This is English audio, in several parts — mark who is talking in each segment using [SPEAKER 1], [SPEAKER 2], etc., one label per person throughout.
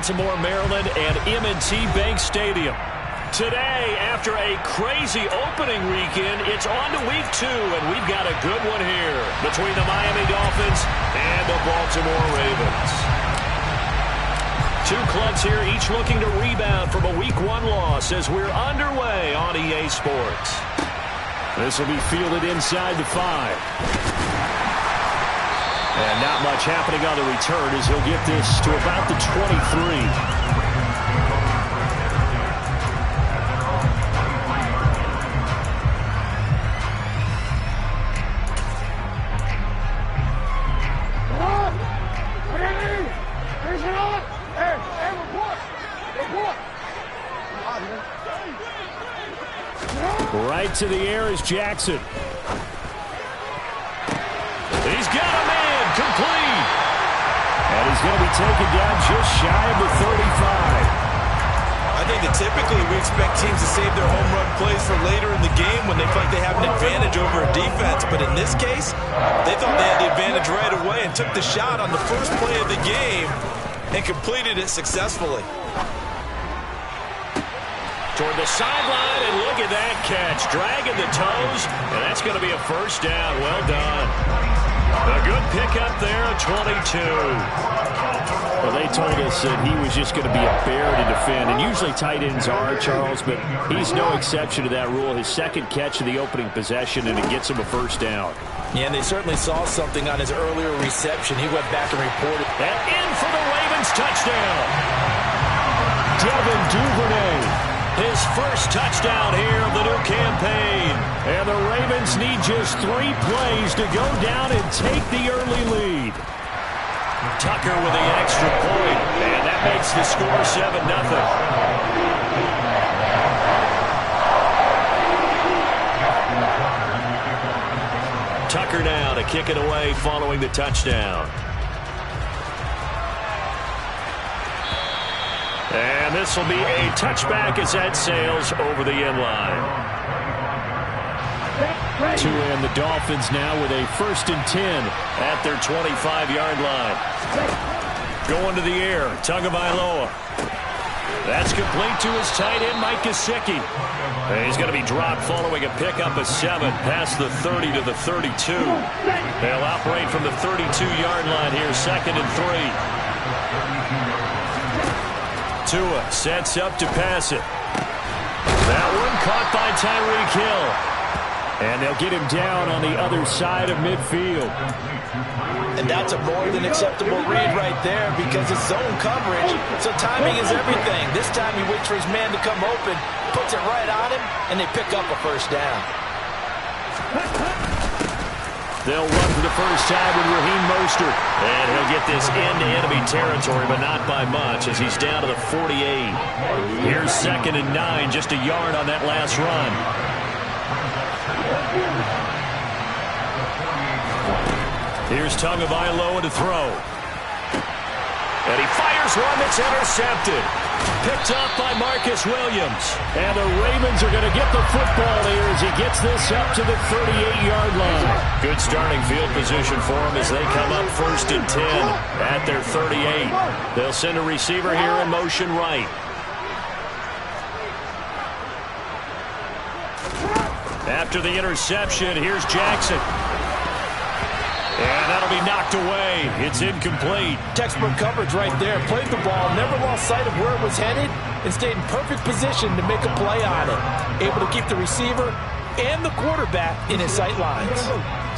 [SPEAKER 1] Baltimore, Maryland, and M&T Bank Stadium. Today, after a crazy opening weekend, it's on to week 2, and we've got a good one here between the Miami Dolphins and the Baltimore Ravens. Two clubs here, each looking to rebound from a week 1 loss as we're underway on EA Sports. This will be fielded inside the 5. And not much happening on the return as he'll get this to about the 23. Right to the air is Jackson. He's got a man complete. And he's going to be taken down just shy of the 35.
[SPEAKER 2] I think that typically we expect teams to save their home run plays for later in the game when they feel like they have an advantage over a defense. But in this case, they thought they had the advantage right away and took the shot on the first play of the game and completed it successfully.
[SPEAKER 1] Toward the sideline, and look at that catch. Dragging the toes, and that's going to be a first down. Well done. A good pickup there, a 22. Well, they told us that he was just going to be a bear to defend, and usually tight ends are, Charles, but he's no exception to that rule. His second catch of the opening possession, and it gets him a first down.
[SPEAKER 2] Yeah, and they certainly saw something on his earlier reception. He went back and reported.
[SPEAKER 1] And in for the Ravens touchdown. Devin Duvernay. His first touchdown here of the new campaign. And the Ravens need just 3 plays to go down and take the early lead. Tucker with the extra point. And that makes the score 7-0. Tucker now to kick it away following the touchdown. And this will be a touchback as that sails over the end line. To end the Dolphins now with a 1st and 10 at their 25-yard line. Going to the air, Tagovailoa. That's complete to his tight end, Mike Gesicki. He's going to be dropped following a pickup of 7 past the 30 to the 32. They'll operate from the 32-yard line here, 2nd and 3. Tua sets up to pass it. That one caught by Tyreek Hill. And they'll get him down on the other side of midfield.
[SPEAKER 2] And that's a more than acceptable read right there because it's zone coverage, so timing is everything. This time he waits for his man to come open, puts it right on him, and they pick up a first down.
[SPEAKER 1] They'll run for the first time with Raheem Mostert. And he'll get this into enemy territory, but not by much as he's down to the 48. Here's 2nd and 9, just a yard on that last run. Here's Tagovailoa to throw. And he fires one that's intercepted. Picked up by Marcus Williams. And the Ravens are going to get the football here as he gets this up to the 38-yard line. Good starting field position for him as they come up 1st and 10 at their 38. They'll send a receiver here in motion right. After the interception, here's Jackson. And that'll be knocked away. It's incomplete.
[SPEAKER 2] Textbook coverage right there. Played the ball, never lost sight of where it was headed, and stayed in perfect position to make a play on it. Able to keep the receiver and the quarterback in his sight lines.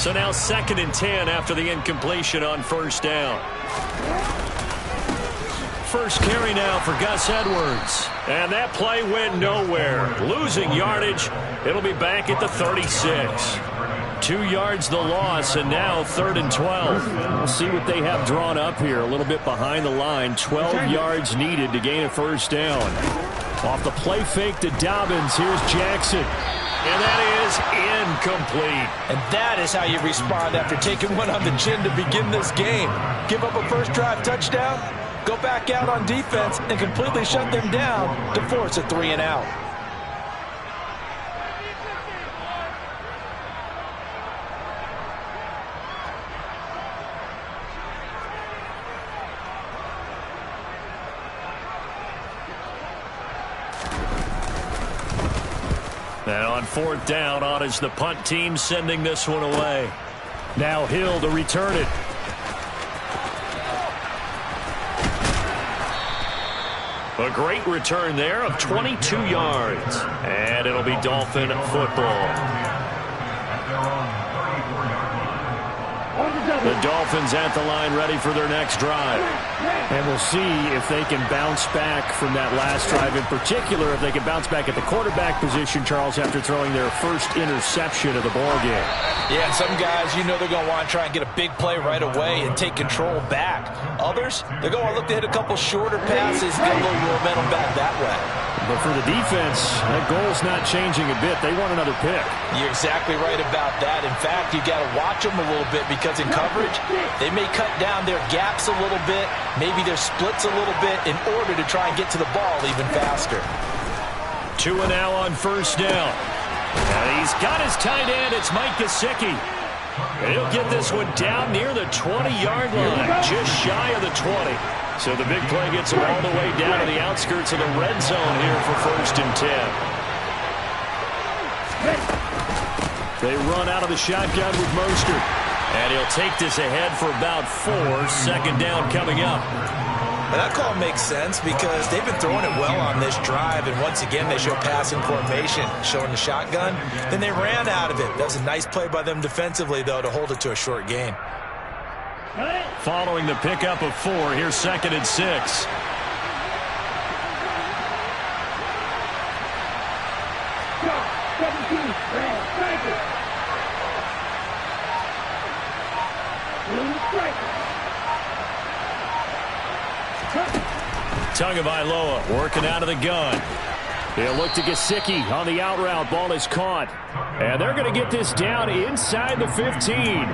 [SPEAKER 1] So now 2nd and 10 after the incompletion on first down. First carry now for Gus Edwards. And that play went nowhere. Losing yardage. It'll be back at the 36. 2 yards the loss, and now 3rd and 12. We'll see what they have drawn up here. A little bit behind the line. 12 yards needed to gain a first down. Off the play fake to Dobbins. Here's Jackson. And that is incomplete.
[SPEAKER 2] And that is how you respond after taking one on the chin to begin this game. Give up a first drive touchdown, go back out on defense, and completely shut them down to force a 3 and out.
[SPEAKER 1] And on fourth down, on is the punt team sending this one away. Now Hill to return it. A great return there of 22 yards. And it'll be Dolphin football. The Dolphins at the line ready for their next drive. And we'll see if they can bounce back from that last drive. In particular, if they can bounce back at the quarterback position, Charles, after throwing their first interception of the ballgame.
[SPEAKER 2] Yeah, and some guys, you know they're going to want to try and get a big play right away and take control back. Others, they're going to look to hit a couple shorter passes, get a little momentum back that way.
[SPEAKER 1] But for the defense, that goal's not changing a bit. They want another pick.
[SPEAKER 2] You're exactly right about that. In fact, you got to watch them a little bit because in coverage, they may cut down their gaps a little bit, maybe their splits a little bit in order to try and get to the ball even faster.
[SPEAKER 1] 2 and now on first down. And he's got his tight end. It's Mike Gesicki. And he'll get this one down near the 20-yard line, just shy of the 20. So the big play gets him all the way down to the outskirts of the red zone here for first and 10. They run out of the shotgun with Mostert. And he'll take this ahead for about 4. Second down coming up.
[SPEAKER 2] And that call makes sense because they've been throwing it well on this drive. And once again, they show passing formation, showing the shotgun. Then they ran out of it. That was a nice play by them defensively, though, to hold it to a short gain.
[SPEAKER 1] Following the pickup of 4, here's second and 6. Tagovailoa working out of the gun. He'll look to Gesicki on the out route. Ball is caught. And they're going to get this down inside the 15.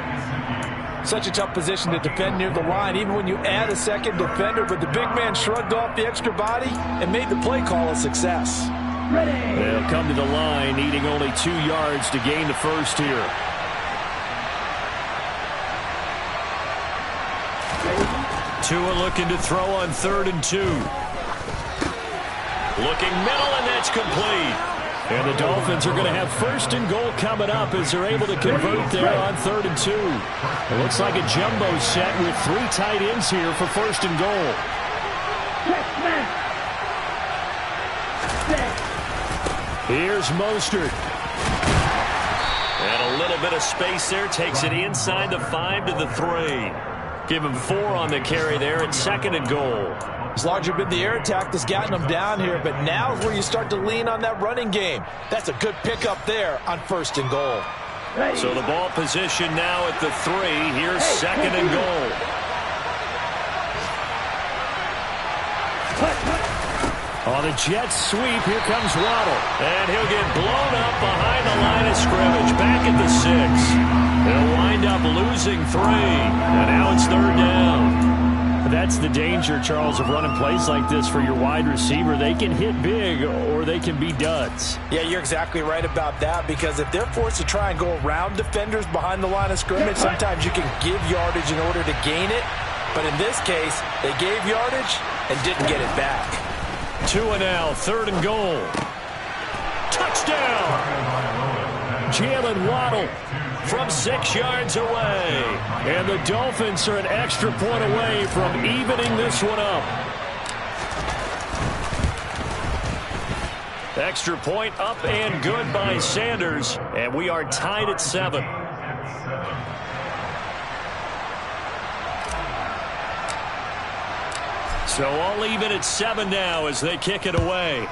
[SPEAKER 2] Such a tough position to defend near the line, even when you add a second defender. But the big man shrugged off the extra body and made the play call a success.
[SPEAKER 1] They'll come to the line, needing only 2 yards to gain the first here. Tua looking to throw on 3rd and 2. Looking middle, and that's complete. And the Dolphins are going to have first and goal coming up as they're able to convert there on 3rd and 2. It looks like a jumbo set with 3 tight ends here for first and goal. Here's Mostert. And a little bit of space there. Takes it inside the 5 to the 3. Give him 4 on the carry there at 2nd and goal.
[SPEAKER 2] It's largely been the air attack that's gotten them down here, but now is where you start to lean on that running game. That's a good pickup there on 1st and goal.
[SPEAKER 1] So the ball position now at the 3. Here's 2nd and goal. On the Jets sweep, here comes Waddle. And he'll get blown up behind the line of scrimmage. Back at the 6. They'll wind up losing 3. And now it's 3rd down. That's the danger, Charles, of running plays like this for your wide receiver. They can hit big or they can be duds.
[SPEAKER 2] Yeah, you're exactly right about that, because if they're forced to try and go around defenders behind the line of scrimmage, sometimes you can give yardage in order to gain it. But in this case, they gave yardage and didn't get it back.
[SPEAKER 1] 2 and now, 3rd and goal. Touchdown! Jalen Waddle from 6 yards away. And the Dolphins are an extra point away from evening this one up. Extra point up and good by Sanders. And we are tied at 7. So all even at 7 now as they kick it away.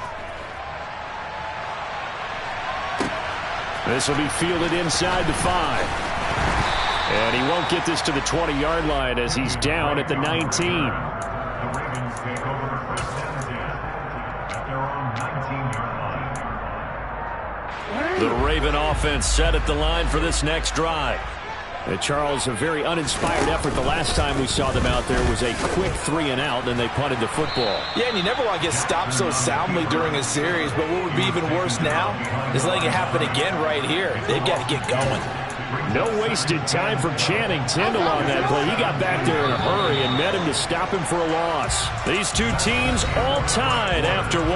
[SPEAKER 1] This will be fielded inside the 5. And he won't get this to the 20-yard line as he's down at the 19. The Raven offense set at the line for this next drive. Charles, a very uninspired effort. The last time we saw them out there was a quick 3 and out, then they punted the football.
[SPEAKER 2] Yeah, and you never want to get stopped so soundly during a series, but what would be even worse now is letting it happen again right here. They've got to get going.
[SPEAKER 1] No wasted time from Channing Tindall on that play. He got back there in a hurry and met him to stop him for a loss. These two teams all tied after 1.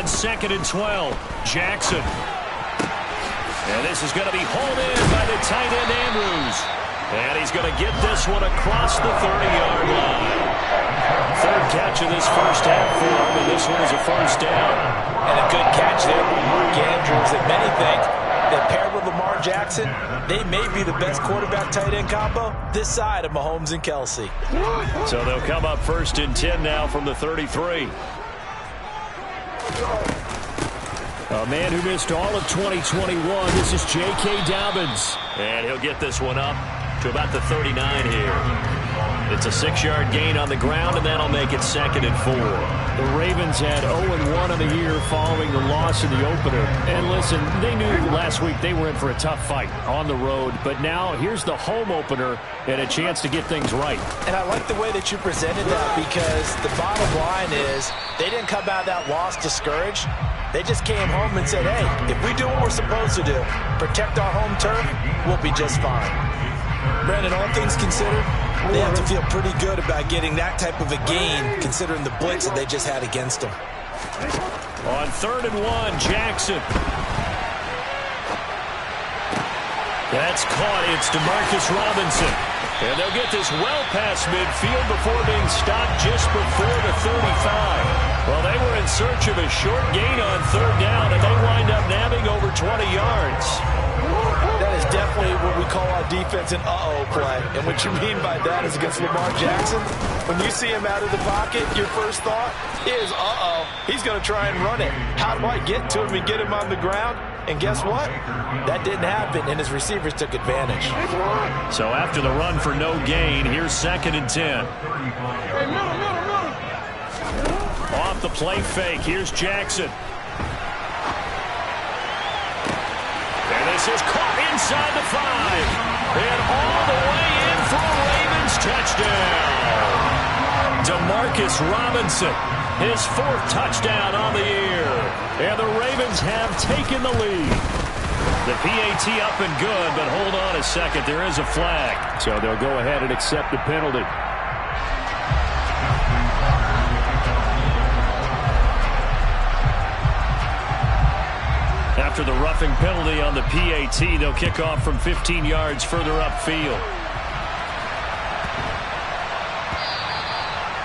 [SPEAKER 1] on 2nd and 12. Jackson. And this is going to be hauled in by the tight end Andrews. And he's going to get this one across the 30-yard line. Third catch of this first half for him, and this one is a first down.
[SPEAKER 2] And a good catch there by Mark Andrews. And many think that paired with Lamar Jackson, they may be the best quarterback-tight end combo this side of Mahomes and Kelsey.
[SPEAKER 1] So they'll come up 1st and 10 now from the 33. A man who missed all of 2021, this is J.K. Dobbins. And he'll get this one up to about the 39 here. It's a 6-yard gain on the ground, and that'll make it 2nd and 4. The Ravens had 0-1 on the year following the loss in the opener. And listen, they knew last week they were in for a tough fight on the road. But now here's the home opener and a chance to get things right.
[SPEAKER 2] And I like the way that you presented that, because the bottom line is they didn't come out of that loss discouraged. They just came home and said, hey, if we do what we're supposed to do, protect our home turf, we'll be just fine. Brandon, all things considered, they have to feel pretty good about getting that type of a gain, considering the blitz that they just had against them.
[SPEAKER 1] On 3rd and 1, Jackson. That's caught. It's DeMarcus Robinson. And they'll get this well past midfield before being stopped just before the 35. Well, they were in search of a short gain on 3rd down, and they wind up nabbing over 20 yards.
[SPEAKER 2] That is definitely what we call our defense an uh-oh play. And what you mean by that is against Lamar Jackson, when you see him out of the pocket, your first thought is, uh-oh, he's going to try and run it. How do I get to him and get him on the ground? And guess what? That didn't happen, and his receivers took advantage.
[SPEAKER 1] So after the run for no gain, here's 2nd and 10. Off the play fake, here's Jackson. And this is caught inside the 5. And all the way in for a Ravens touchdown. DeMarcus Robinson, his 4th touchdown on the year. And the Ravens have taken the lead. The PAT up and good, but hold on a second. There is a flag. So they'll go ahead and accept the penalty. After the roughing penalty on the PAT, they'll kick off from 15 yards further upfield.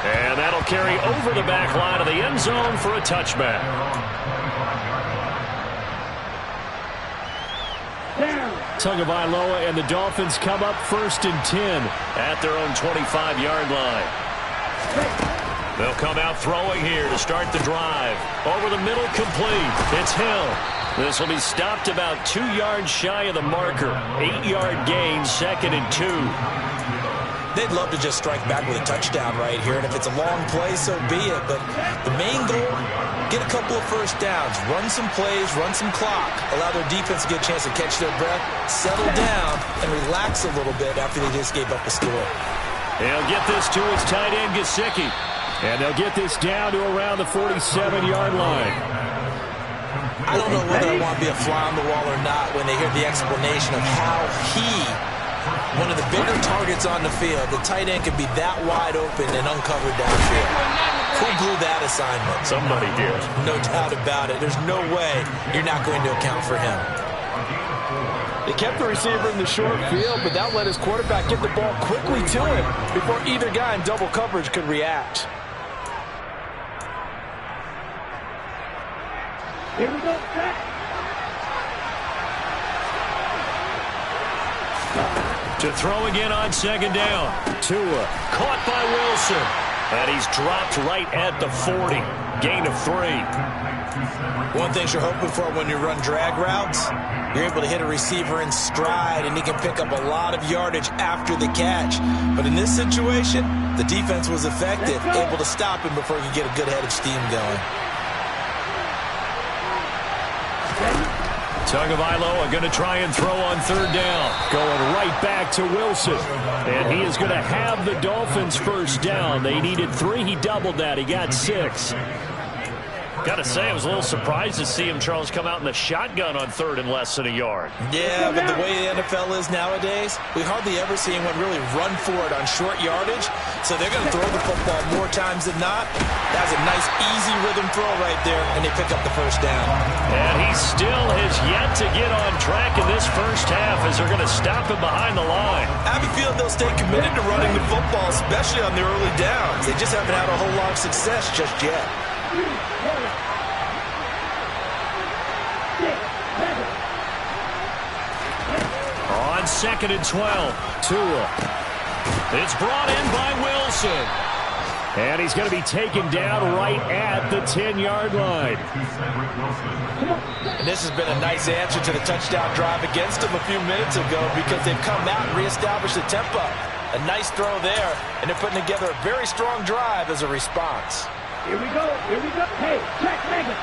[SPEAKER 1] And that'll carry over the back line of the end zone for a touchback. Tagovailoa and the Dolphins come up 1st and 10 at their own 25-yard line. They'll come out throwing here to start the drive. Over the middle, complete. It's Hill. This will be stopped about 2 yards shy of the marker. 8-yard gain, 2nd and 2.
[SPEAKER 2] They'd love to just strike back with a touchdown right here, and if it's a long play, so be it. But the main goal, get a couple of first downs, run some plays, run some clock, allow their defense to get a chance to catch their breath, settle down, and relax a little bit after they just gave up a score.
[SPEAKER 1] They'll get this to his tight end, Gesicki. And they'll get this down to around the 47-yard line.
[SPEAKER 2] I don't know whether I want to be a fly on the wall or not when they hear the explanation of how one of the bigger targets on the field, the tight end could be that wide open and uncovered downfield. Who blew that assignment?
[SPEAKER 1] Somebody did.
[SPEAKER 2] No doubt about it. There's no way you're not going to account for him. They kept the receiver in the short field, but that let his quarterback get the ball quickly to him before either guy in double coverage could react.
[SPEAKER 3] Here we go.
[SPEAKER 1] To throw again on 2nd down. Tua caught by Wilson. And he's dropped right at the 40. Gain of 3.
[SPEAKER 2] One thing you're hoping for when you run drag routes, you're able to hit a receiver in stride, and he can pick up a lot of yardage after the catch. But in this situation, the defense was effective, able to stop him before he could get a good head of steam going.
[SPEAKER 1] Tagovailoa going to try and throw on 3rd down. Going right back to Wilson. And he is going to have the Dolphins first down. They needed 3. He doubled that. He got 6. Got to say, I was a little surprised to see him, Charles, come out in the shotgun on 3rd and less than a yard.
[SPEAKER 2] Yeah, but the way the NFL is nowadays, we hardly ever see anyone really run for it on short yardage. So they're going to throw the football more times than not. That's a nice, easy rhythm throw right there, and they pick up the first down.
[SPEAKER 1] And he still has yet to get on track in this first half as they're going to stop him behind the line.
[SPEAKER 2] I have a feeling they'll stay committed to running the football, especially on the early downs. They just haven't had a whole lot of success just yet.
[SPEAKER 1] On 2nd and 12, Tua. It's brought in by Wilson. And he's going to be taken down right at the 10-yard line.
[SPEAKER 2] And this has been a nice answer to the touchdown drive against them a few minutes ago because they've come out and reestablished the tempo. A nice throw there, and they're putting together a very strong drive as a response.
[SPEAKER 3] Here we go. Hey, check, Megan.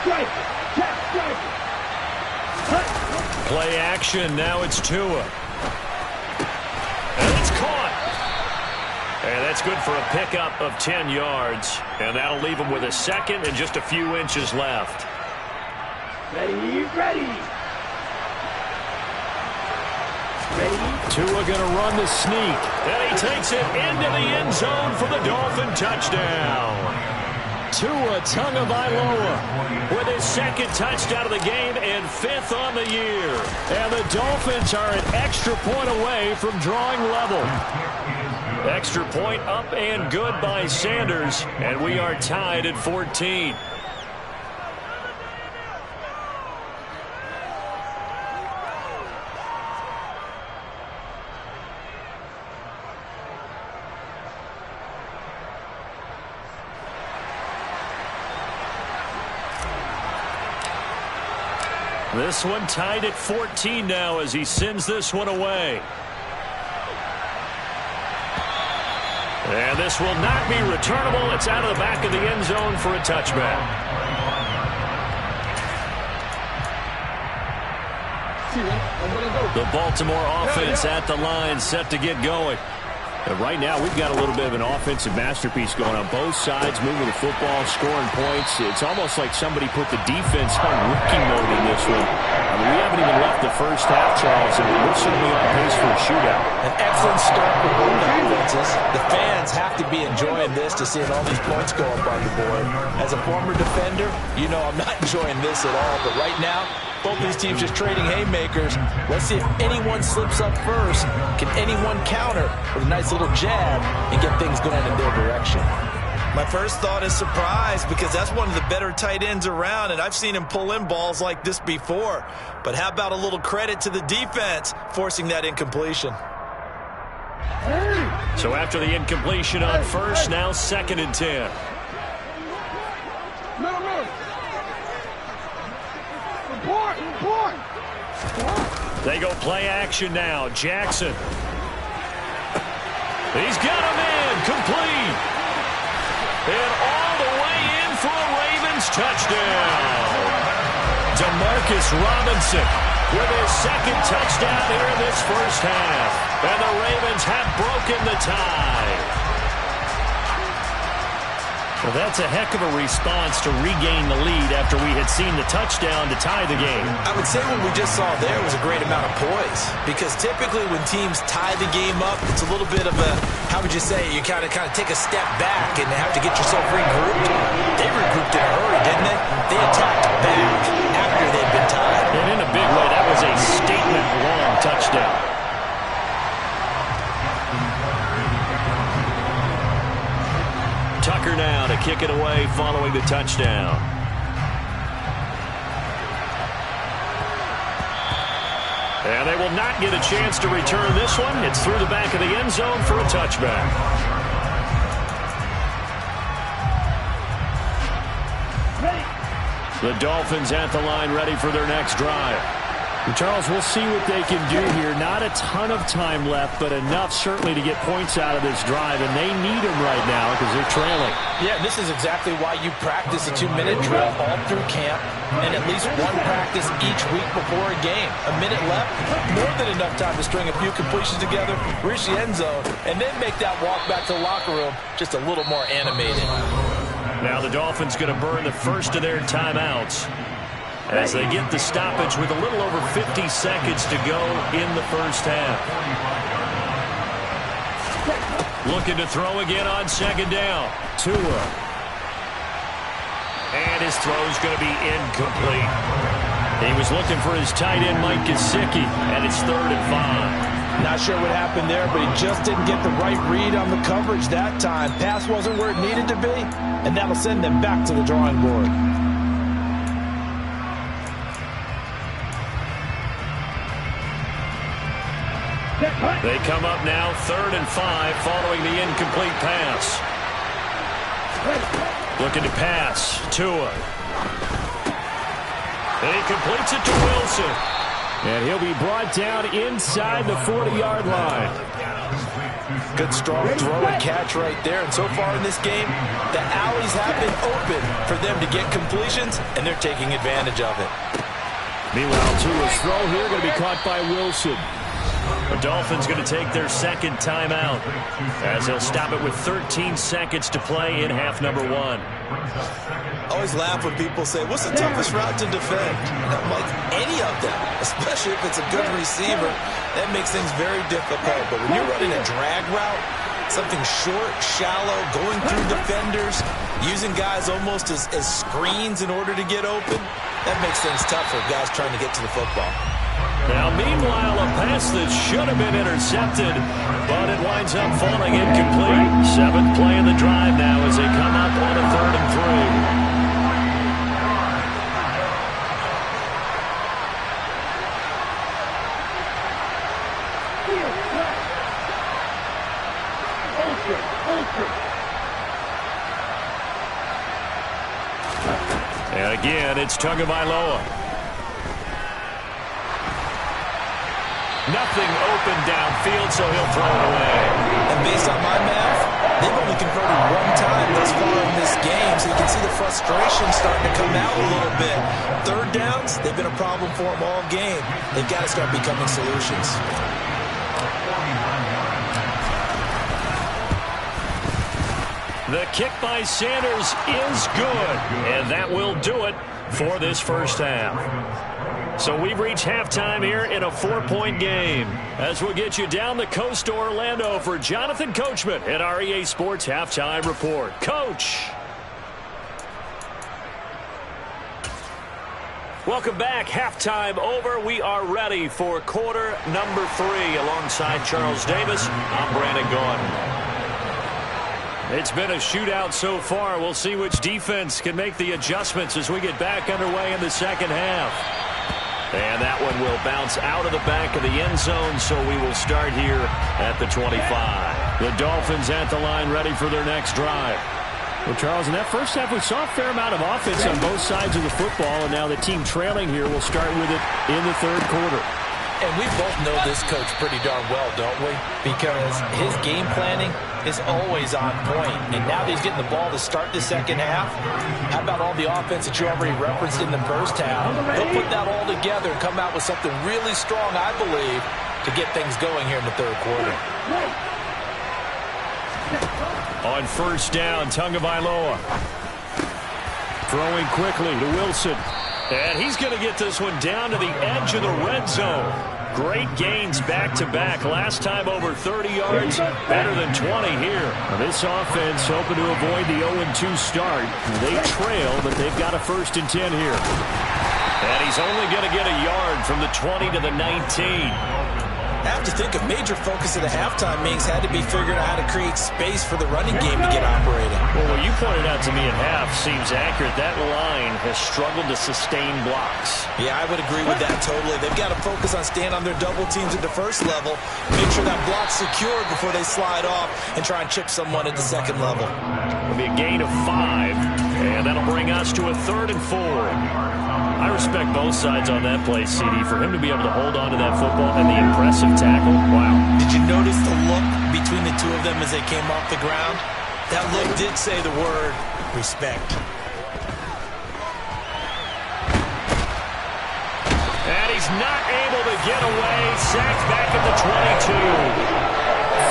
[SPEAKER 3] Striker, check, striker.
[SPEAKER 1] Play action, now it's Tua. And it's caught. And that's good for a pickup of 10 yards. And that'll leave him with a second and just a few inches left.
[SPEAKER 3] Ready.
[SPEAKER 1] Tua going to run the sneak. And he takes it into the end zone for the Dolphin touchdown. Tua Tagovailoa with his second touchdown of the game and 5th on the year. And the Dolphins are an extra point away from drawing level. Extra point up and good by Sanders. And we are tied at 14. This one tied at 14 now as he sends this one away. And this will not be returnable. It's out of the back of the end zone for a touchback. The Baltimore offense at the line set to get going. And right now, we've got a little bit of an offensive masterpiece going on both sides, moving the football, scoring points. It's almost like somebody put the defense on rookie mode in this one. I mean, we haven't even left the first half, Charles, and we're certainly on pace for a shootout.
[SPEAKER 2] An excellent start for both offenses. The fans have to be enjoying this to seeing all these points go up on the board. As a former defender, you know I'm not enjoying this at all. But right now, both these teams just trading haymakers. Let's see if anyone slips up first. Can anyone counter with a nice little jab and get things going in their direction? My first thought is surprise because that's one of the better tight ends around, and I've seen him pull in balls like this before. But how about a little credit to the defense forcing that incompletion?
[SPEAKER 1] So after the incompletion on first, now 2nd and 10. They go play action now. Jackson. He's got a man complete. And all the way in for a Ravens touchdown. Demarcus Robinson with his second touchdown here in this first half. And the Ravens have broken the tie. Well, that's a heck of a response to regain the lead after we had seen the touchdown to tie the game.
[SPEAKER 2] I would say what we just saw there was a great amount of poise because typically when teams tie the game up, it's a little bit of a, how would you say, you kind of take a step back and have to get yourself regrouped. They regrouped in a hurry, didn't they? They attacked back after they'd been tied.
[SPEAKER 1] And in a big way, that was a statement-long touchdown. Tucker now to kick it away following the touchdown. And they will not get a chance to return this one. It's through the back of the end zone for a touchback. The Dolphins at the line ready for their next drive. Charles, we'll see what they can do here. Not a ton of time left, but enough certainly to get points out of this drive, and they need them right now because they're trailing.
[SPEAKER 2] Yeah, this is exactly why you practice a 2-minute drill all through camp and at least one practice each week before a game. A minute left, more than enough time to string a few completions together, reach the end zone, and then make that walk back to the locker room just a little more animated.
[SPEAKER 1] Now the Dolphins going to burn the first of their timeouts as they get the stoppage with a little over 50 seconds to go in the first half. Looking to throw again on second down. Tua. And his throw's going to be incomplete. He was looking for his tight end, Mike Gesicki, and it's 3rd and 5.
[SPEAKER 2] Not sure what happened there, but he just didn't get the right read on the coverage that time. Pass wasn't where it needed to be, and that'll send them back to the drawing board.
[SPEAKER 1] They come up now 3rd and 5 following the incomplete pass. Looking to pass. Tua. And he completes it to Wilson. And he'll be brought down inside the 40-yard line.
[SPEAKER 2] Good strong throw and catch right there. And so far in this game, the alleys have been open for them to get completions, and they're taking advantage of it.
[SPEAKER 1] Meanwhile, Tua's throw here going to be caught by Wilson. The Dolphins going to take their second timeout as they'll stop it with 13 seconds to play in half number 1.
[SPEAKER 2] I always laugh when people say, what's the toughest route to defend? And I'm like, any of them, especially if it's a good receiver. That makes things very difficult. But when you're running a drag route, something short, shallow, going through defenders, using guys almost as screens in order to get open, that makes things tough for guys trying to get to the football.
[SPEAKER 1] Now, meanwhile, a pass that should have been intercepted, but it winds up falling incomplete. 7th play of the drive now as they come up on a 3rd and 3. And again, it's Tagovailoa. Nothing open downfield, so he'll throw it away.
[SPEAKER 2] And based on my math, they've only converted one time thus far in this game, so you can see the frustration starting to come out a little bit. 3rd downs, they've been a problem for them all game. They've got to start becoming solutions.
[SPEAKER 1] The kick by Sanders is good, and that will do it for this first half. So we've reached halftime here in a 4-point game as we'll get you down the coast to Orlando for Jonathan Coachman at our EA Sports Halftime Report. Coach. Welcome back. Halftime over. We are ready for quarter number 3 alongside Charles Davis. I'm Brandon Gaudin. It's been a shootout so far. We'll see which defense can make the adjustments as we get back underway in the second half. And that one will bounce out of the back of the end zone, so we will start here at the 25. The Dolphins at the line ready for their next drive. Well, Charles, in that first half, we saw a fair amount of offense on both sides of the football, and now the team trailing here will start with it in the 3rd quarter.
[SPEAKER 2] And we both know this coach pretty darn well, don't we? Because his game planning is always on point. And now that he's getting the ball to start the second half, how about all the offense that you already referenced in the first half? He'll put that all together and come out with something really strong, I believe, to get things going here in the 3rd quarter.
[SPEAKER 1] On first down, Tagovailoa. Throwing quickly to Wilson. And he's going to get this one down to the edge of the red zone. Great gains back-to-back. Last time over 30 yards, better than 20 here. Now this offense hoping to avoid the 0-2 start. They trail, but they've got a 1st and 10 here. And he's only going to get a yard from the 20 to the 19.
[SPEAKER 2] I have to think a major focus of the halftime meetings had to be figuring out how to create space for the running game to get operating.
[SPEAKER 1] Well, what you pointed out to me at half seems accurate. That line has struggled to sustain blocks.
[SPEAKER 2] Yeah, I would agree with that totally. They've got to focus on staying on their double teams at the first level, make sure that block's secured before they slide off and try and chip someone at the second level.
[SPEAKER 1] It'll be a gain of 5, and And that'll bring us to a 3rd and 4. I respect both sides on that play, CD. For him to be able to hold on to that football and the impressive tackle, wow.
[SPEAKER 2] Did you notice the look between the two of them as they came off the ground? That look did say the word respect.
[SPEAKER 1] And he's not able to get away. Sacked back at the 22.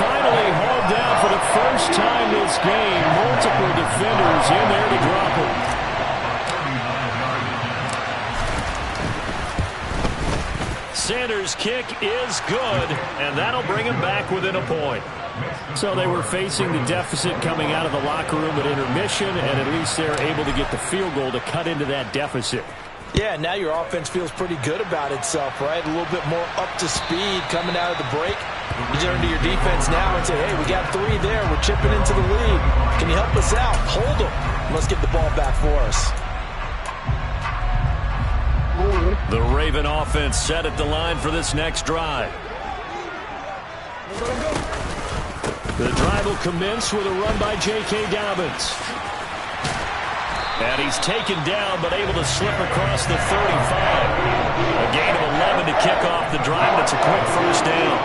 [SPEAKER 1] Finally hauled down for the first time this game. Multiple defenders in there to drop him. Sanders' kick is good, and that'll bring him back within a point. So they were facing the deficit coming out of the locker room at intermission, and at least they're able to get the field goal to cut into that deficit.
[SPEAKER 2] Yeah, now your offense feels pretty good about itself, right? A little bit more up to speed coming out of the break. You turn to your defense now and say, hey, we got 3 there. We're chipping into the lead. Can you help us out? Hold them. Let's get the ball back for us.
[SPEAKER 1] The Raven offense set at the line for this next drive. The drive will commence with a run by J.K. Dobbins. And he's taken down, but able to slip across the 35. A gain of 11 to kick off the drive. It's a quick first down.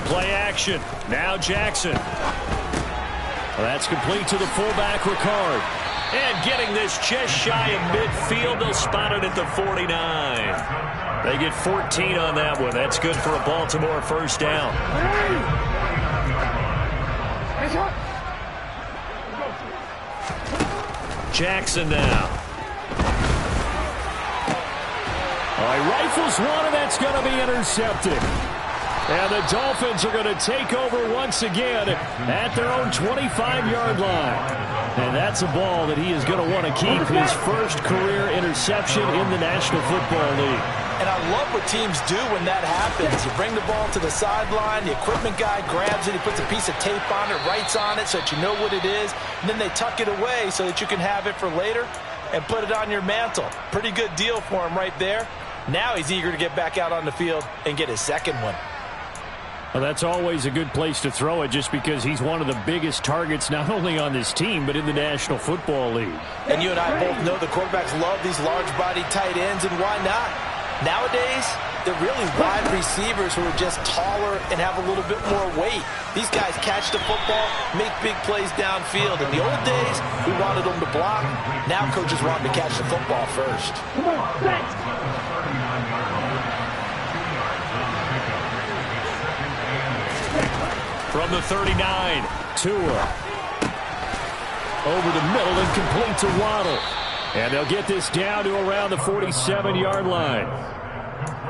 [SPEAKER 1] Play action. Now Jackson. Well, that's complete to the fullback, Ricard. And getting this just shy of midfield, they'll spot it at the 49. They get 14 on that one. That's good for a Baltimore first down. Jackson now. All right, rifles one, and that's going to be intercepted. And the Dolphins are going to take over once again at their own 25-yard line. And that's a ball that he is going to want to keep, his first career interception in the National Football League.
[SPEAKER 2] And I love what teams do when that happens. You bring the ball to the sideline, the equipment guy grabs it, he puts a piece of tape on it, writes on it so that you know what it is, and then they tuck it away so that you can have it for later and put it on your mantle. Pretty good deal for him right there. Now he's eager to get back out on the field and get his second one.
[SPEAKER 1] Well, that's always a good place to throw it just because he's one of the biggest targets not only on this team but in the National Football League.
[SPEAKER 2] And you and I both know the quarterbacks love these large-body tight ends, and why not? Nowadays, they're really wide receivers who are just taller and have a little bit more weight. These guys catch the football, make big plays downfield. In the old days, we wanted them to block. Now coaches want them to catch the football first.
[SPEAKER 3] Come on, set.
[SPEAKER 1] From the 39, Tua. Over the middle and complete to Waddle. And they'll get this down to around the 47-yard line.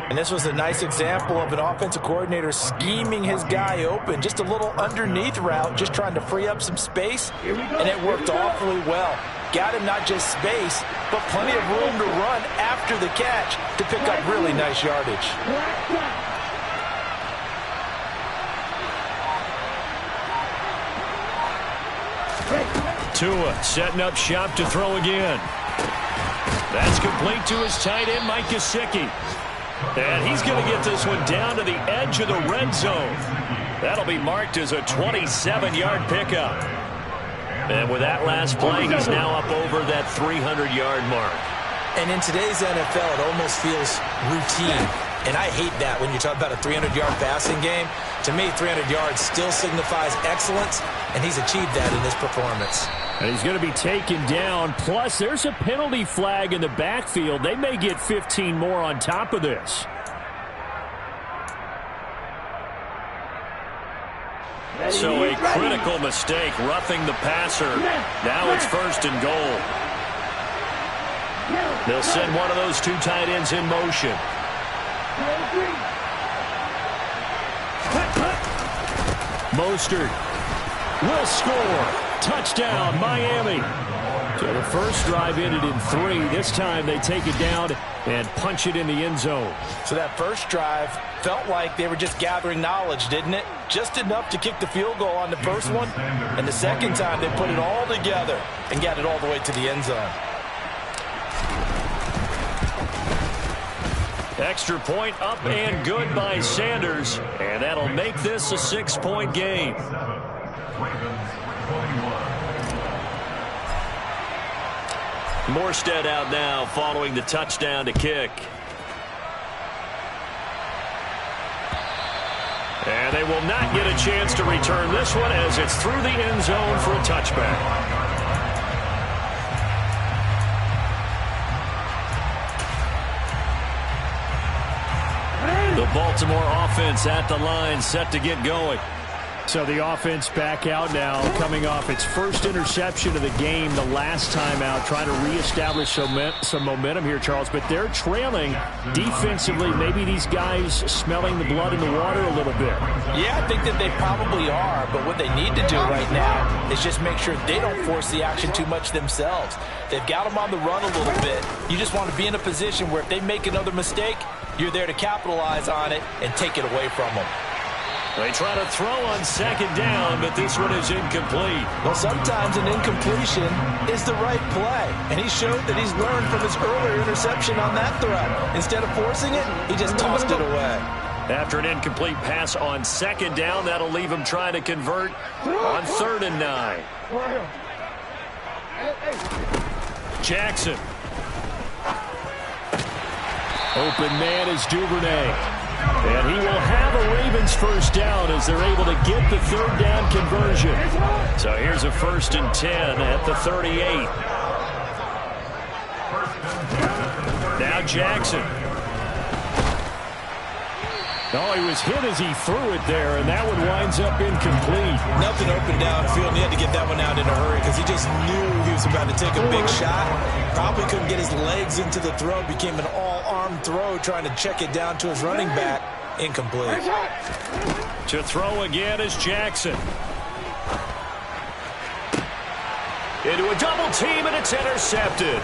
[SPEAKER 2] And this was a nice example of an offensive coordinator scheming his guy open. Just a little underneath route, just trying to free up some space. And it worked awfully well. Got him not just space, but plenty of room to run after the catch to pick up really nice yardage.
[SPEAKER 1] Tua setting up shop to throw again. That's complete to his tight end, Mike Gesicki. And he's going to get this one down to the edge of the red zone. That'll be marked as a 27-yard pickup. And with that last play, he's now up over that 300-yard mark.
[SPEAKER 2] And in today's NFL, it almost feels routine. And I hate that when you talk about a 300-yard passing game. To me, 300 yards still signifies excellence, and he's achieved that in this performance.
[SPEAKER 1] And he's going to be taken down. Plus, there's a penalty flag in the backfield. They may get 15 more on top of this. So a critical mistake, roughing the passer. Now it's 1st and goal. They'll send one of those two tight ends in motion. Mostert will score. Touchdown, Miami. So the first drive ended in 3. This time they take it down and punch it in the end zone.
[SPEAKER 2] So that first drive felt like they were just gathering knowledge, didn't it? Just enough to kick the field goal on the first one. And the second time they put it all together and got it all the way to the end zone.
[SPEAKER 1] Extra point up and good by Sanders, and that'll make this a 6-point game. Morstead out now following the touchdown to kick. And they will not get a chance to return this one as it's through the end zone for a touchback. The Baltimore offense at the line, set to get going.
[SPEAKER 4] So the offense back out now, coming off its first interception of the game the last time out, trying to reestablish some momentum here, Charles. But they're trailing defensively. Maybe these guys smelling the blood in the water a little bit.
[SPEAKER 5] Yeah, I think that they probably are. But what they need to do right now is just make sure they don't force the action too much themselves. They've got them on the run a little bit. You just want to be in a position where if they make another mistake, you're there to capitalize on it and take it away from them.
[SPEAKER 1] They try to throw on second down, but this one is incomplete.
[SPEAKER 5] Well, sometimes an incompletion is the right play. And he showed that he's learned from his earlier interception on that throw. Instead of forcing it, he just tossed it away.
[SPEAKER 1] After an incomplete pass on second down, that'll leave him trying to convert on 3rd and 9. Jackson. Open man is Duvernay. And he will have a Ravens first down as they're able to get the 3rd down conversion. So here's a 1st and 10 at the 38. Now Jackson. Oh, he was hit as he threw it there, and that one winds up incomplete.
[SPEAKER 2] Nothing open downfield, and he had to get that one out in a hurry because he just knew he was about to take a big shot. Probably couldn't get his legs into the throw. Became an all-arm throw, trying to check it down to his running back. Incomplete.
[SPEAKER 1] To throw again is Jackson. Into a double team, and it's intercepted.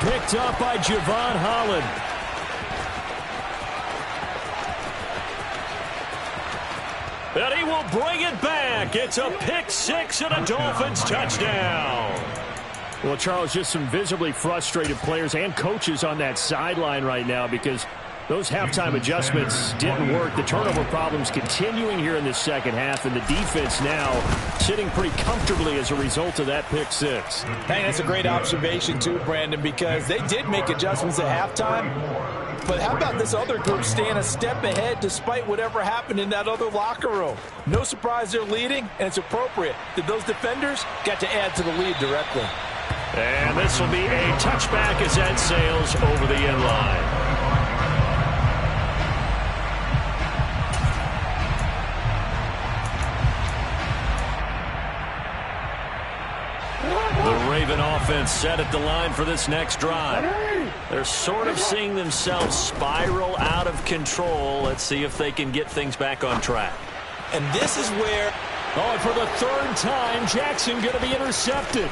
[SPEAKER 4] Picked up by Javon Holland.
[SPEAKER 1] And he will bring it back. It's a pick six and a Dolphins touchdown.
[SPEAKER 4] Well, Charles, just some visibly frustrated players and coaches on that sideline right now because those halftime adjustments didn't work. The turnover problems continuing here in the second half, and the defense now sitting pretty comfortably as a result of that pick six.
[SPEAKER 5] Hey, that's a great observation too, Brandon, because they did make adjustments at halftime. But how about this other group staying a step ahead despite whatever happened in that other locker room? No surprise they're leading, and it's appropriate that those defenders got to add to the lead directly.
[SPEAKER 1] And this will be a touchback as that sails over the end line. The Raven offense set at the line for this next drive. They're sort of seeing themselves spiral out of control. Let's see if they can get things back on track.
[SPEAKER 2] And this is where...
[SPEAKER 4] Oh, and for the 3rd time, Jackson going to be intercepted.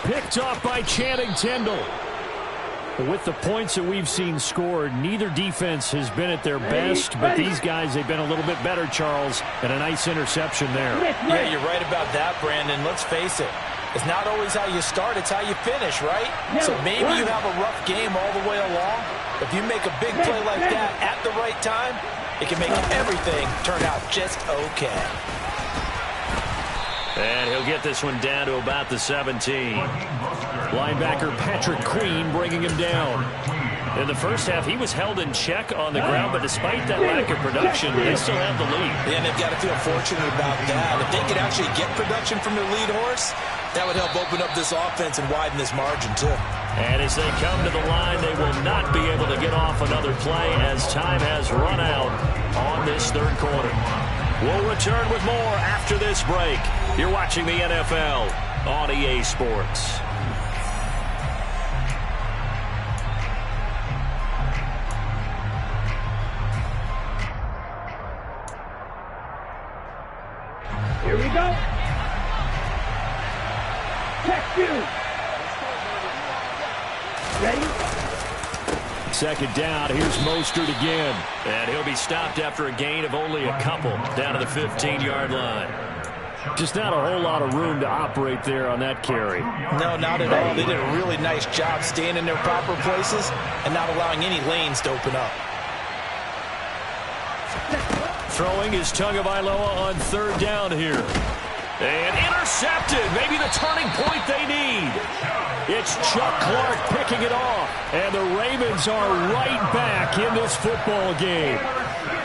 [SPEAKER 4] Picked off by Channing Tindall. With the points that we've seen scored, neither defense has been at their best, but these guys, they've been a little bit better, Charles, and a nice interception there.
[SPEAKER 5] Yeah, you're right about that, Brandon. Let's face it. It's not always how you start, it's how you finish, right? So maybe you have a rough game all the way along. If you make a big play like that at the right time, it can make everything turn out just okay.
[SPEAKER 1] And he'll get this one down to about the 17.
[SPEAKER 4] Linebacker Patrick Queen bringing him down.
[SPEAKER 1] In the first half, he was held in check on the ground, but despite that lack of production, they still have the lead.
[SPEAKER 2] And they've got to feel fortunate about that. If they could actually get production from their lead horse, that would help open up this offense and widen this margin, too.
[SPEAKER 1] And as they come to the line, they will not be able to get off another play as time has run out on this 3rd quarter. We'll return with more after this break. You're watching the NFL on EA Sports.
[SPEAKER 3] Here we go. Check you. Ready?
[SPEAKER 4] 2nd down. Here's Mostert again.
[SPEAKER 1] And he'll be stopped after a gain of only a couple down to the 15-yard line.
[SPEAKER 4] Just not a whole lot of room to operate there on that carry.
[SPEAKER 5] No, not at all. They did a really nice job staying in their proper places and not allowing any lanes to open up.
[SPEAKER 1] Throwing is Tagovailoa on third down here. And intercepted. Maybe the turning point they need. It's Chuck Clark picking it off. And the Ravens are right back in this football game.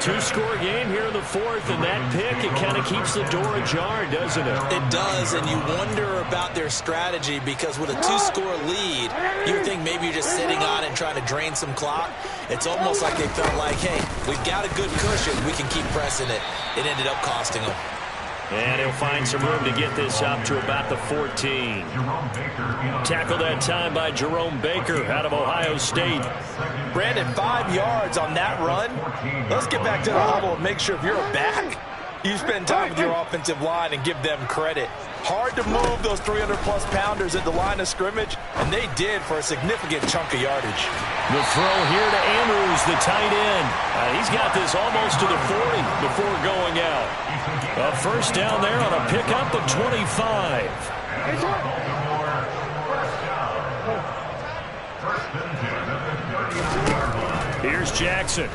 [SPEAKER 1] Two-score game here in the fourth, and that pick, it kind of keeps the door ajar, doesn't it?
[SPEAKER 2] It does, and you wonder about their strategy because with a two-score lead, you would think maybe you're just sitting on it and trying to drain some clock. It's almost like they felt like, hey, we've got a good cushion. We can keep pressing it. It ended up costing them.
[SPEAKER 1] And he'll find some room to get this up to about the 14. Tackled that time by Jerome Baker out of Ohio State.
[SPEAKER 5] Brandon, 5 yards on that run. Let's get back to the huddle and make sure if you're a back, you spend time with your offensive line and give them credit. Hard to move those 300-plus pounders at the line of scrimmage, and they did for a significant chunk of yardage.
[SPEAKER 1] The throw here to Andrews, the tight end. He's got this almost to the 40 before going out. A first down there on a pickup at 25. Here's Jackson.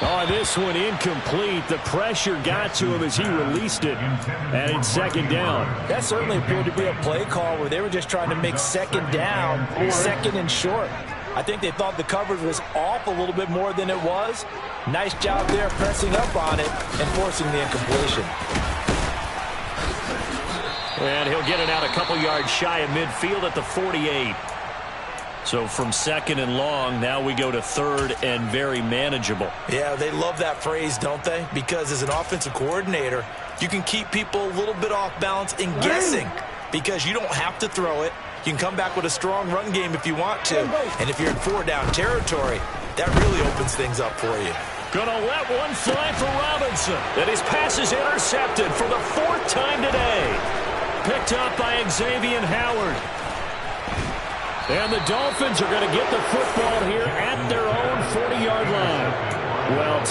[SPEAKER 1] Oh, this one incomplete. The pressure got to him as he released it. And it's second down.
[SPEAKER 5] That certainly appeared to be a play call where they were just trying to make second down, second and short. I think they thought the coverage was off a little bit more than it was. Nice job there pressing up on it and forcing the incompletion.
[SPEAKER 1] And he'll get it out a couple yards shy of midfield at the 48. So from second and long, now we go to third and very manageable.
[SPEAKER 2] Yeah, they love that phrase, don't they? Because as an offensive coordinator, you can keep people a little bit off balance and guessing because you don't have to throw it. You can come back with a strong run game if you want to. And if you're in 4-down territory, that really opens things up for you.
[SPEAKER 1] Gonna let one fly for Robinson. And his pass is intercepted for the 4th time today. Picked up by Xavier Howard. And the Dolphins are going to get the football here at their own 40-yard line. Well,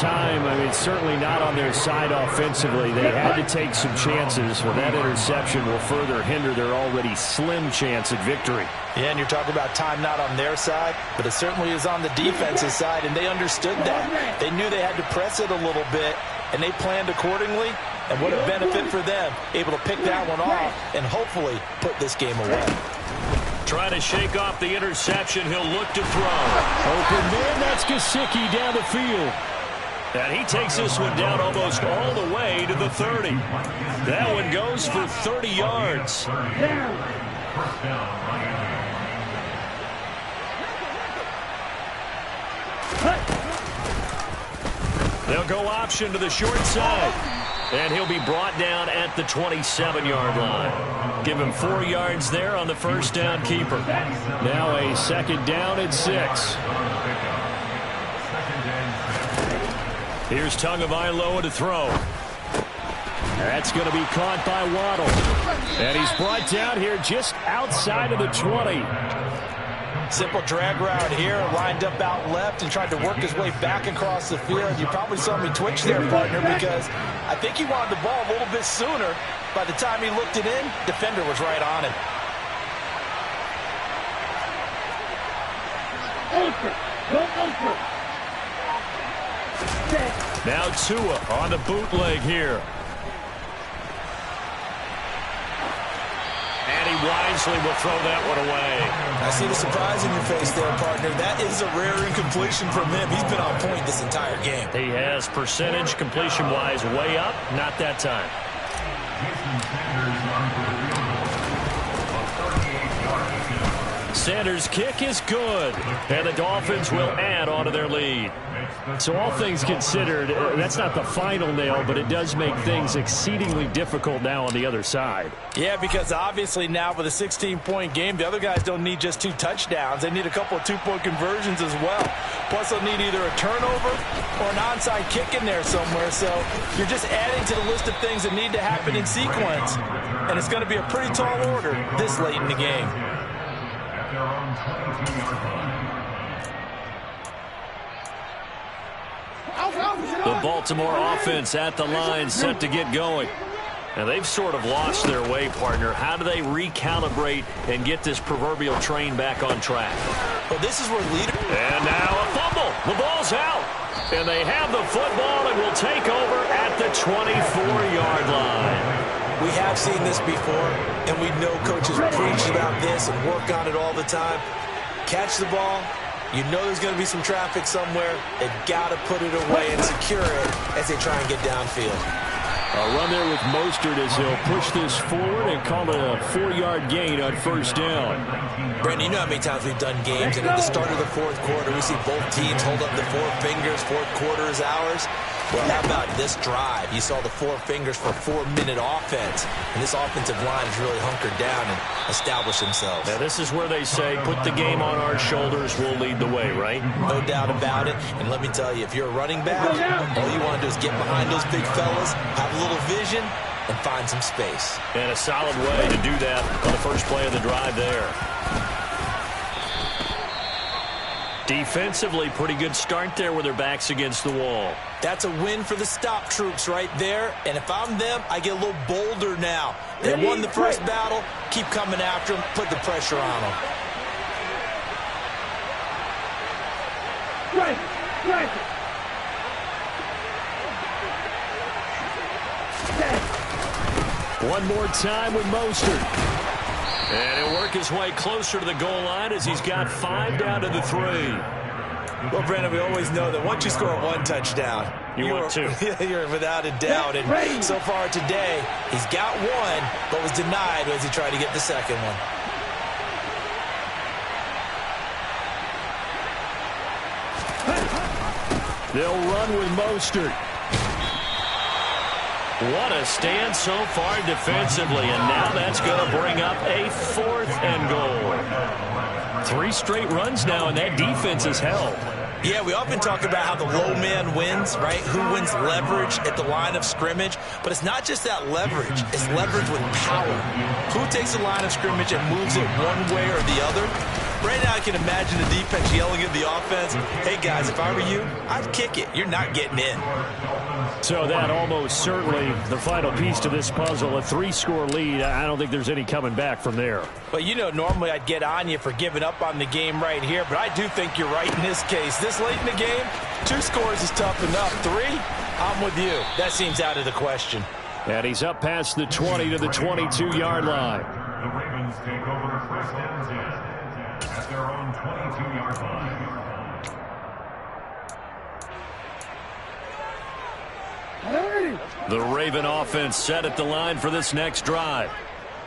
[SPEAKER 1] certainly not on their side offensively. They had to take some chances. Well, that interception will further hinder their already slim chance at victory.
[SPEAKER 5] Yeah, and you're talking about time not on their side, but it certainly is on the defensive side, and they understood that. They knew they had to press it a little bit, and they planned accordingly. And what a benefit for them, able to pick that one off and hopefully put this game away.
[SPEAKER 1] Trying to shake off the interception. He'll look to throw. Open man, that's Gesicki down the field. And he takes this one down almost all the way to the 30. That one goes for 30 yards. They'll go option to the short side. And he'll be brought down at the 27-yard line. Give him 4 yards there on the first down keeper. Now a second down at 6. Here's Tagovailoa to throw. That's going to be caught by Waddle. And he's brought down here just outside of the 20.
[SPEAKER 5] Simple drag route here, lined up out left and tried to work his way back across the field. You probably saw me twitch there, partner, because I think he wanted the ball a little bit sooner. By the time he looked it in, defender was right on him.
[SPEAKER 1] Now Tua on the bootleg here. And he wisely will throw that one away.
[SPEAKER 2] I see the surprise in your face there, partner. That is a rare incompletion from him. He's been on point this entire game.
[SPEAKER 1] He has percentage completion-wise way up. Not that time. Sanders' kick is good. And the Dolphins will add on to their lead. So all things considered, that's not the final nail, but it does make things exceedingly difficult now on the other side.
[SPEAKER 5] Yeah, because obviously now with a 16-point game, the other guys don't need just 2 touchdowns. They need a couple of 2-point conversions as well. Plus, they'll need either a turnover or an onside kick in there somewhere. So you're just adding to the list of things that need to happen in sequence. And it's going to be a pretty tall order this late in the game.
[SPEAKER 1] The Baltimore offense at the line, set to get going. And they've sort of lost their way, partner. How do they recalibrate and get this proverbial train back on track?
[SPEAKER 2] Well, this is where leader...
[SPEAKER 1] And now a fumble. The ball's out. And they have the football and will take over at the 24-yard line.
[SPEAKER 2] We have seen this before, and we know coaches preach about this and work on it all the time. Catch the ball. You know there's going to be some traffic somewhere. They've got to put it away and secure it as they try and get downfield.
[SPEAKER 4] A run there with Mostert as he'll push this forward and call it a 4-yard gain on first down.
[SPEAKER 2] Brandon, you know how many times we've done games, and at the start of the fourth quarter, we see both teams hold up the four fingers, fourth quarter is ours. Well, how about this drive? You saw the four fingers for a 4-minute offense, and this offensive line has really hunkered down and established themselves.
[SPEAKER 1] Now, this is where they say, put the game on our shoulders, we'll lead the way, right?
[SPEAKER 2] No doubt about it. And let me tell you, if you're a running back, all you want to do is get behind those big fellas, have a little vision, and find some space.
[SPEAKER 1] And a solid way to do that on the first play of the drive there. Defensively, pretty good start there with their backs against the wall.
[SPEAKER 2] That's a win for the stop troops right there. And if I'm them, I get a little bolder now. They won the first battle. Keep coming after them. Put the pressure on them.
[SPEAKER 3] Right.
[SPEAKER 4] One more time with Mostert.
[SPEAKER 1] And he'll work his way closer to the goal line as he's got 5 down to the 3.
[SPEAKER 2] Well, Brandon, we always know that once you score one touchdown,
[SPEAKER 1] want two.
[SPEAKER 2] You're without a doubt. And so far today, he's got one, but was denied as he tried to get the second one.
[SPEAKER 4] They'll run with Mostert.
[SPEAKER 1] What a stand so far defensively, and now that's going to bring up a 4th and goal. 3 straight runs now, and that defense is held.
[SPEAKER 2] Yeah, we often talk about how the low man wins, right? Who wins leverage at the line of scrimmage? But it's not just that leverage. It's leverage with power. Who takes the line of scrimmage and moves it one way or the other? Right now I can imagine the defense yelling at the offense, hey, guys, if I were you, I'd kick it. You're not getting in.
[SPEAKER 4] So that almost certainly the final piece to this puzzle, a 3-score lead. I don't think there's any coming back from there.
[SPEAKER 5] Well, you know, normally I'd get on you for giving up on the game right here, but I do think you're right in this case. This late in the game, 2 scores is tough enough. 3, I'm with you. That seems out of the question.
[SPEAKER 4] And he's up past the 20 to the 22-yard line.
[SPEAKER 6] The Ravens take over first and 10 at their own 22-yard line.
[SPEAKER 1] The Raven offense set at the line for this next drive.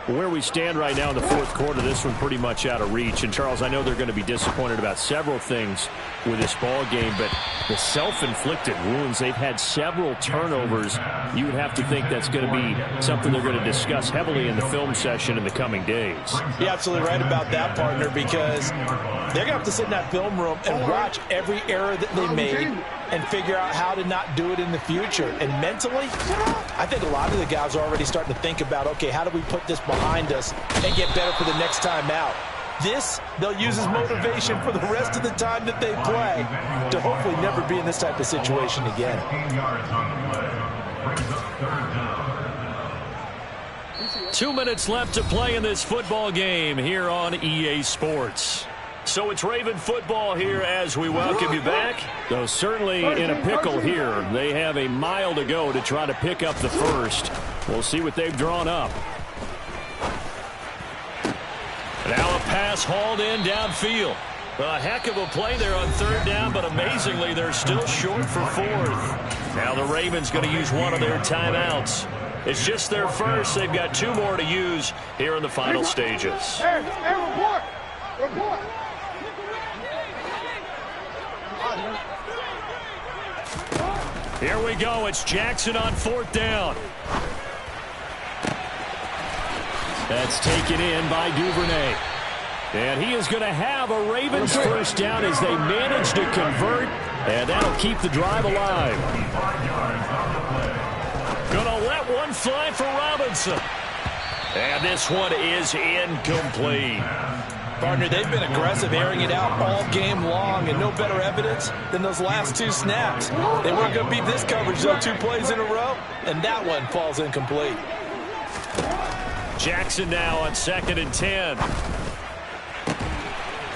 [SPEAKER 4] Where we stand right now in the fourth quarter, this one pretty much out of reach. And, Charles, I know they're going to be disappointed about several things with this ball game, but the self-inflicted wounds, they've had several turnovers. You would have to think that's going to be something they're going to discuss heavily in the film session in the coming days.
[SPEAKER 5] You're absolutely right about that, partner, because they're going to have to sit in that film room and watch every error that they made and figure out how to not do it in the future. And mentally, I think a lot of the guys are already starting to think about, okay, how do we put this behind us and get better for the next time out? This, they'll use as motivation for the rest of the time that they play to hopefully never be in this type of situation again.
[SPEAKER 1] 2 minutes left to play in this football game here on EA Sports. So it's Raven football here as we welcome you back.
[SPEAKER 4] Though certainly in a pickle here. They have a mile to go to try to pick up the first. We'll see what they've drawn up.
[SPEAKER 1] Now a pass hauled in downfield. A heck of a play there on 3rd down, but amazingly they're still short for 4th. Now the Ravens going to use one of their timeouts. It's just their first. They've got 2 more to use here in the final stages.
[SPEAKER 3] Hey, report.
[SPEAKER 1] Here we go. It's Jackson on 4th down.
[SPEAKER 4] That's taken in by Duvernay. And he is going to have a Ravens first down as they manage to convert. And that'll keep the drive alive.
[SPEAKER 1] Going to let one fly for Robinson. And this one is incomplete.
[SPEAKER 5] Partner, they've been aggressive, airing it out all game long, and no better evidence than those last 2 snaps. They weren't going to beat this coverage, though, 2 plays in a row, and that one falls incomplete.
[SPEAKER 1] Jackson now on 2nd and 10.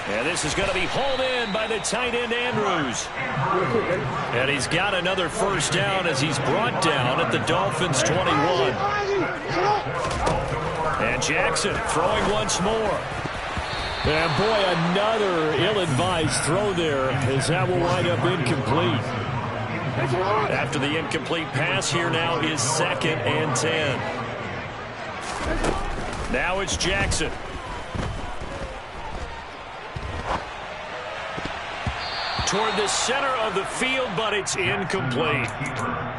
[SPEAKER 1] And this is going to be hauled in by the tight end, Andrews. And he's got another first down as he's brought down at the Dolphins' 21. And Jackson throwing once more.
[SPEAKER 4] And boy, another ill-advised throw there as that will wind up incomplete.
[SPEAKER 1] After the incomplete pass, here now is 2nd and 10. Now it's Jackson. Toward the center of the field, but it's incomplete.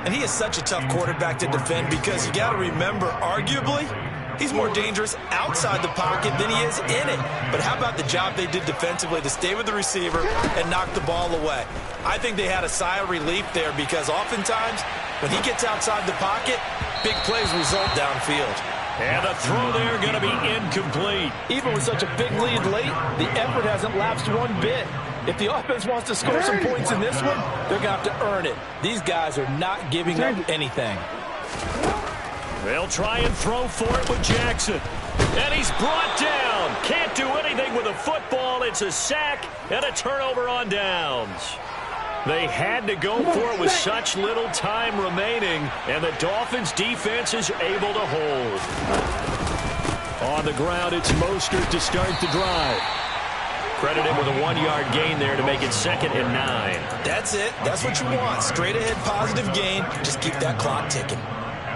[SPEAKER 2] And he is such a tough quarterback to defend because you got to remember, arguably, he's more dangerous outside the pocket than he is in it. But how about the job they did defensively to stay with the receiver and knock the ball away? I think they had a sigh of relief there because oftentimes when he gets outside the pocket, big plays result downfield.
[SPEAKER 1] And the throw there going to be incomplete.
[SPEAKER 5] Even with such a big lead late, the effort hasn't lapsed one bit. If the offense wants to score some points in this one, they're going to have to earn it. These guys are not giving up anything.
[SPEAKER 1] They'll try and throw for it with Jackson. And he's brought down. Can't do anything with a football. It's a sack and a turnover on downs. They had to go for it with such little time remaining, and the Dolphins defense is able to hold.
[SPEAKER 4] On the ground, it's Mostert to start the drive.
[SPEAKER 1] Credit him with a 1-yard gain there to make it 2nd and 9.
[SPEAKER 2] That's it. That's what you want. Straight ahead positive gain. Just keep that clock ticking.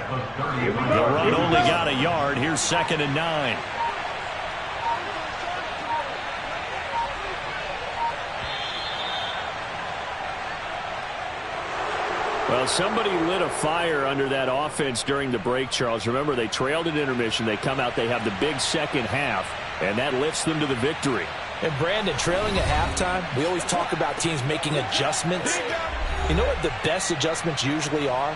[SPEAKER 1] The run only got a yard. Here's 2nd and 9.
[SPEAKER 4] Well, somebody lit a fire under that offense during the break, Charles. Remember, they trailed at intermission. They come out, they have the big second half, and that lifts them to the victory.
[SPEAKER 5] And Brandon, trailing at halftime, we always talk about teams making adjustments. You know what the best adjustments usually are?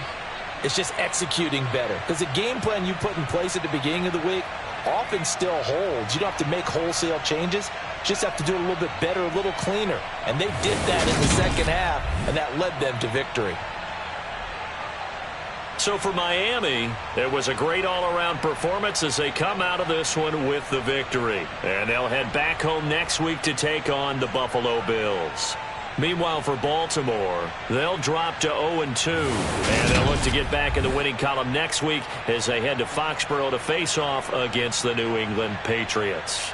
[SPEAKER 5] It's just executing better. Because the game plan you put in place at the beginning of the week often still holds. You don't have to make wholesale changes. Just have to do it a little bit better, a little cleaner. And they did that in the second half, and that led them to victory.
[SPEAKER 1] So for Miami, it was a great all-around performance as they come out of this one with the victory. And they'll head back home next week to take on the Buffalo Bills. Meanwhile, for Baltimore, they'll drop to 0-2. And they'll look to get back in the winning column next week as they head to Foxborough to face off against the New England Patriots.